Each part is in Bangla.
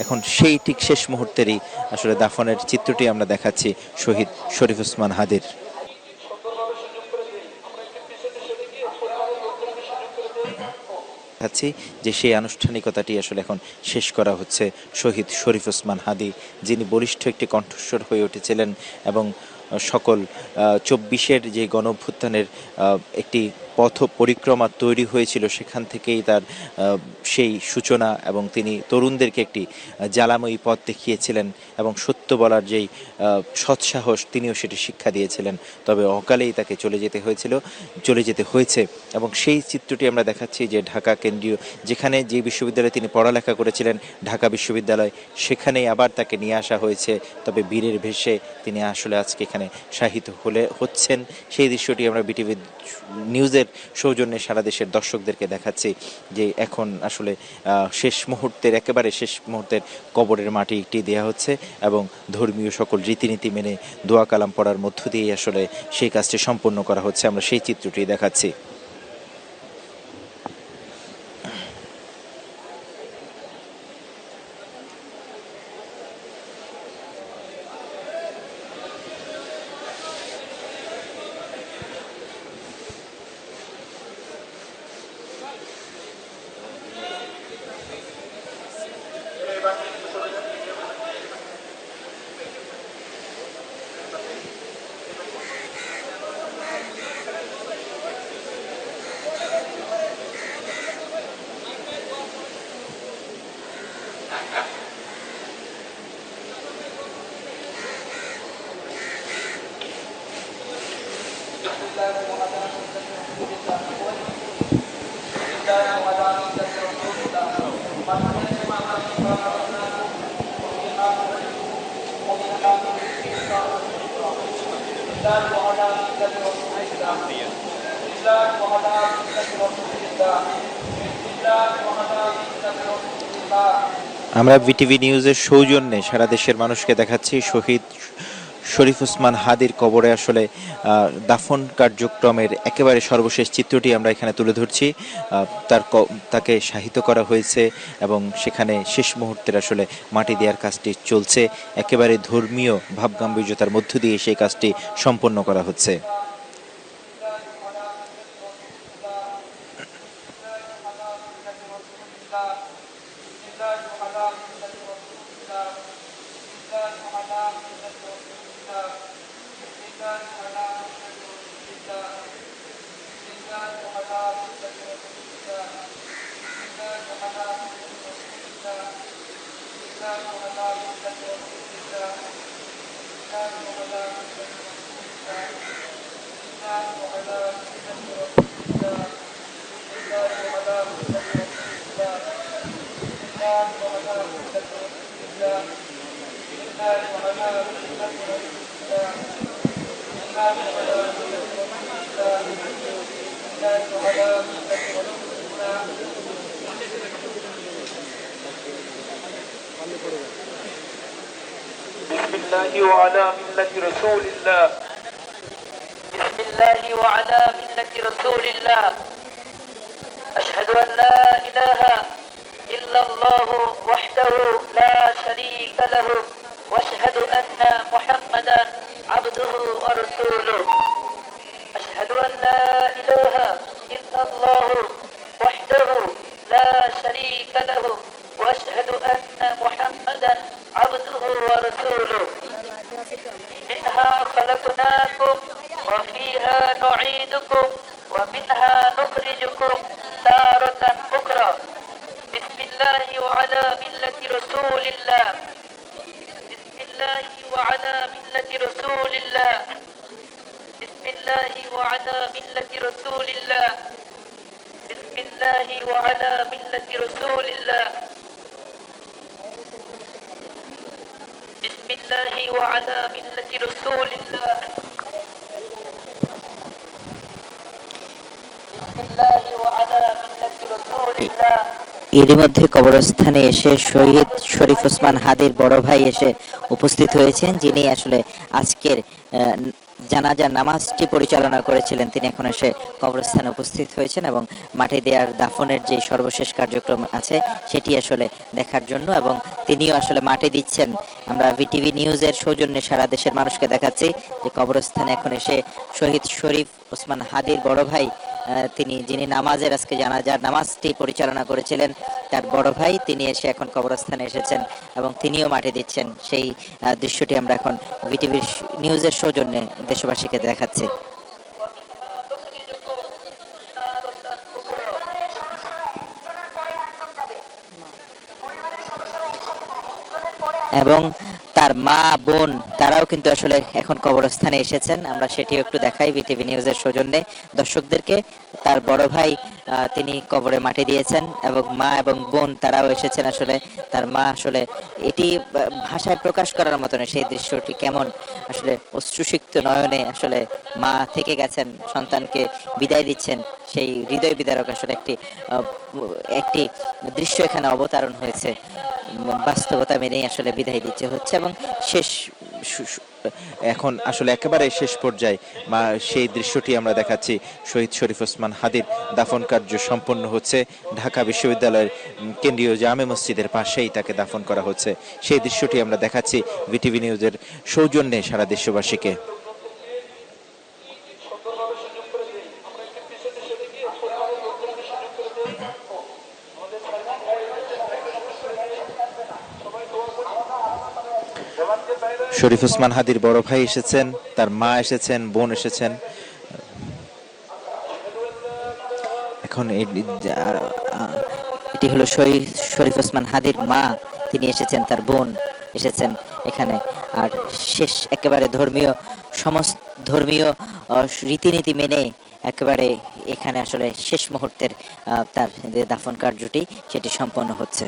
এখন সেই ঠিক শেষ মুহূর্তেরই আসলে দাফনের চিত্রটি আমরা দেখাচ্ছি শহীদ শরীফ ওসমান হাদির। দেখাচ্ছি যে সেই আনুষ্ঠানিকতাটি আসলে এখন শেষ করা হচ্ছে শহীদ শরীফ ওসমান হাদি, যিনি বলিষ্ঠ একটি কণ্ঠস্বর হয়ে উঠেছিলেন এবং সকল ২৪-এর যে গণঅভ্যুত্থানের একটি পথ পরিক্রমা তৈরি হয়েছিল, সেখান থেকেই তার সেই সূচনা এবং তিনি তরুণদেরকে একটি জ্বালাময়ী পথ দেখিয়েছিলেন এবং সত্য বলার যেই সৎসাহস তিনিও সেটি শিক্ষা দিয়েছিলেন। তবে অকালেই তাকে চলে যেতে হয়েছে এবং সেই চিত্রটি আমরা দেখাচ্ছি যে ঢাকা কেন্দ্রীয় যেখানে যে বিশ্ববিদ্যালয়ে তিনি পড়ালেখা করেছিলেন, ঢাকা বিশ্ববিদ্যালয়, সেখানেই আবার তাকে নিয়ে আসা হয়েছে। তবে বীরের ভেষে তিনি আসলে আজকে এখানে শাহিদ হচ্ছেন। সেই দৃশ্যটি আমরা বিটিভি নিউজের সৌজন্যে সারা দেশের দর্শকদেরকে দেখাচ্ছি যে এখন আসলে একেবারে শেষ মুহূর্তের কবরের মাটিটি দেওয়া হচ্ছে এবং ধর্মীয় সকল রীতিনীতি মেনে দোয়া কালাম পড়ার মধ্য দিয়ে আসলে সেই কাজটি সম্পন্ন করা হচ্ছে। আমরা সেই চিত্রটি দেখাচ্ছি। আমরা বিটিভি নিউজের সৌজন্যে সারা দেশের মানুষকে দেখাচ্ছি শহীদ শরীফ ওসমান হাদির কবরে আসলে দাফন কার্যক্রমের একেবারে সর্বশেষ চিত্রটি আমরা এখানে তুলে ধরছি। তাকে শাহিত করা হয়েছে এবং সেখানে শেষ মুহূর্তের আসলে মাটি দেওয়ার কাজটি চলছে। একেবারে ধর্মীয় ভাবগাম্ভীর্যতার মধ্য দিয়ে সেই কাজটি সম্পন্ন করা হচ্ছে। بسم الله وعلى ملة رسول الله. بسم الله وعلى ملة رسول الله. أشهد أن لا إله إلا الله وحده لا شريك له وأشهد أن محمدا عبده ورسوله. أشهد أن لا إله إلا الله وحده لا شريك له وأشهد أن محمدا عبده ورسوله. منها خلقناكم وفيها نعيدكم ومنها نخرجكم تارة أخرى. بسم الله وعلى ملة رسول الله. بسم الله وعلى ملة رسول الله. بسم الله وعلى ملة رسول الله. بسم الله وعلى ملة رسول الله. بسم الله وعلى ملة رسول الله. بسم الله وعلى ملة رسول الله. এরই মধ্যে কবরস্থানে এসে শহীদ শরীফ ওসমান হাদির বড় ভাই এসে উপস্থিত হয়েছেন, যিনি আসলে আজকের জানাজার নামাজটি পরিচালনা করেছিলেন। তিনি এখন এসে কবরস্থানে উপস্থিত হয়েছেন এবং মাটি দেওয়ার দাফনের যে সর্বশেষ কার্যক্রম আছে সেটি আসলে দেখার জন্য, এবং তিনিও আসলে মাটি দিচ্ছেন। আমরা ভিটিভি নিউজের সৌজন্যে সারা দেশের মানুষকে দেখাচ্ছি যে কবরস্থানে এখন এসে শহীদ শরীফ ওসমান হাদির বড় ভাই, তিনি যিনি নামাজের আজকে জানাজার নামাজটি পরিচালনা করেছিলেন, তার বড় ভাই তিনি এসে এখন কবরস্থানে এসেছেন এবং তিনিও মাটি দিচ্ছেন। সেই দৃশ্যটি আমরা এখন ভিটিভি নিউজের সৌজন্যে দেশবাসীকে দেখাচ্ছি। এবং তার মা বোন তারাও কিন্তু আসলে এখন কবরস্থানে এসেছেন, আমরা সেটিও একটু দেখাই ভিটিভি নিউজের সৌজন্যে দর্শকদেরকে। তার বড় ভাই তিনি কবরে মাটি দিয়েছেন এবং মা এবং বোন তারাও এসেছেন। আসলে তার মা আসলে এটি ভাষায় প্রকাশ করার মতো না, সেই দৃশ্যটি কেমন আসলে অশ্রুসিক্ত নয়নে আসলে মা থেকে গেছেন, সন্তানকে বিদায় দিচ্ছেন, সেই হৃদয় বিদারক আসলে একটি দৃশ্য এখানে অবতারণ হয়েছে। বাস্তবতা মেনেই আসলে বিদায় দিচ্ছে হচ্ছে এবং শেষ এখন আসলে একেবারে শেষ পর্যায়ে সেই দৃশ্যটি আমরা দেখাচ্ছি। শহীদ শরীফ ওসমান হাদির দাফন কার্য সম্পন্ন হচ্ছে। ঢাকা বিশ্ববিদ্যালয়ের কেন্দ্রীয় জামে মসজিদের পাশেই তাকে দাফন করা হচ্ছে। সেই দৃশ্যটি আমরা দেখাচ্ছি ভিটিভি নিউজের সৌজন্যে সারা দেশবাসীকে। শরীফ ওসমান হাদির বড় ভাই এসেছেন, তার মা এসেছেন, বোন এসেছেন। এখন এটি হলো শরীফ ওসমান হাদির মা, তিনি এসেছেন, তার বোন এসেছেন এখানে। আর শেষ একেবারে সমস্ত ধর্মীয় রীতিনীতি মেনে একেবারে এখানে আসলে শেষ মুহূর্তের তার দাফন কার্যটি সেটি সম্পন্ন হচ্ছে।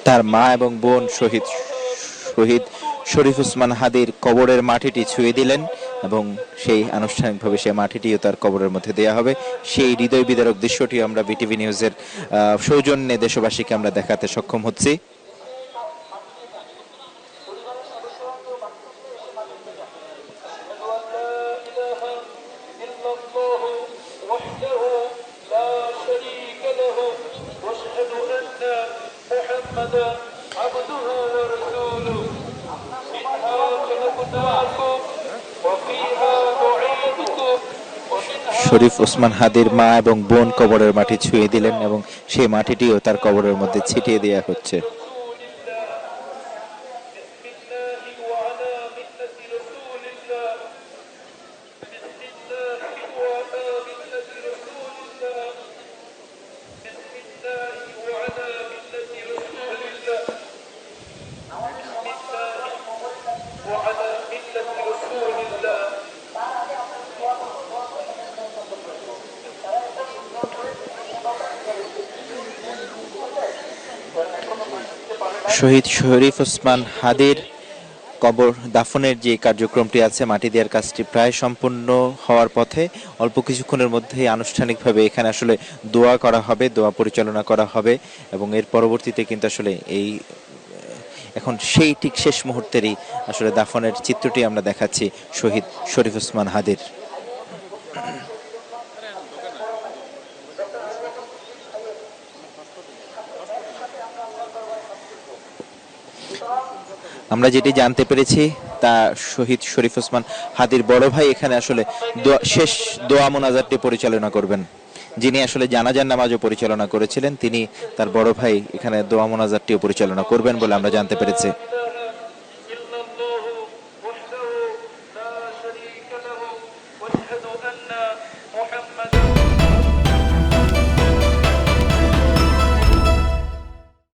তার মা এবং বোন শহীদ শরীফ ওসমান হাদির কবরের মাটিটি ছুঁয়ে দিলেন এবং সেই আনুষ্ঠানিকভাবে সেই মাটিটিও তার কবরের মধ্যে দেয়া হবে। সেই হৃদয় বিদারক দৃশ্যটি আমরা বিটিভি নিউজের সৌজন্যে দেশবাসীকে আমরা দেখাতে সক্ষম হচ্ছি। শরীফ ওসমান হাদির মা এবং বোন কবরের মাটি ছুঁয়ে দিলেন এবং সেই মাটিটিও তার কবরের মধ্যে ছিটিয়ে দেওয়া হচ্ছে। শহীদ শরীফ ওসমান হাদির কবর দাফনের যে কার্যক্রমটি আছে, মাটি দেওয়ার কাজটি প্রায় সম্পূর্ণ হওয়ার পথে। অল্প কিছুক্ষণের মধ্যেই আনুষ্ঠানিকভাবে এখানে আসলে দোয়া করা হবে, দোয়া পরিচালনা করা হবে এবং এর পরবর্তীতে কিন্তু আসলে এখন সেই ঠিক শেষ মুহূর্তেরই আসলে দাফনের চিত্রটি আমরা দেখাচ্ছি শহীদ শরীফ ওসমান হাদির। আমরা যেটি জানতে পেরেছি তা শহীদ শরীফ ওসমান হাদির বড় ভাই এখানে আসলে শেষ দোয়া মোনাজাতটি পরিচালনা করবেন। যিনি আসলে জানাজার নামাজও পরিচালনা করেছিলেন, তিনি তার বড় ভাই এখানে দোয়া মোনাজাতটিও পরিচালনা করবেন বলে আমরা জানতে পেরেছি।